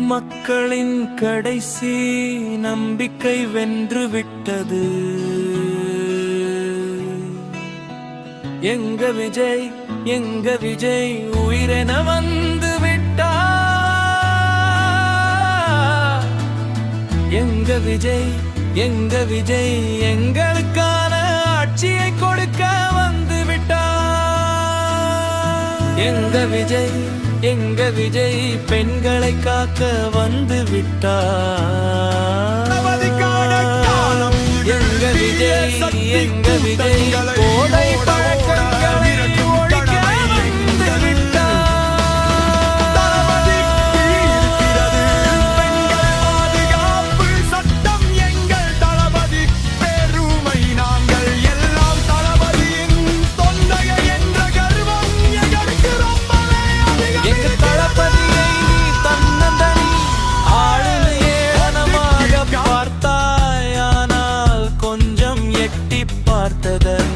மக்களின் கடைசி நம்பிக்கை வென்று விட்டது. எங்க விஜய், எங்க விஜய் உயிரென வந்து விட்டார். எங்க விஜய், எங்க விஜய் எங்களுக்கான ஆட்சியை கொடுக்க வந்து விட்டார். எங்க விஜய், எங்க விஜய் பெண்களை காக்க வந்து விட்டார். எங்க விஜய், எங்க விஜய் கோடை பழக்கங்களை ஒழிக்க வந்து விட்டார். பாதுகாப்பு சட்டம் எங்கள் தளபதி பெருமை, நாங்கள் எல்லாம் தளபதியின் தொண்டையை என்ற கர்வம் எங்களுக்கு ரொம்பவே அதிகம். எங்க தளபதியை நீ தன்னந்தனி ஆளுநை ஏளனமாக பார்த்தாய், ஆனால் கொஞ்சம் எட்டி பார்த்ததன்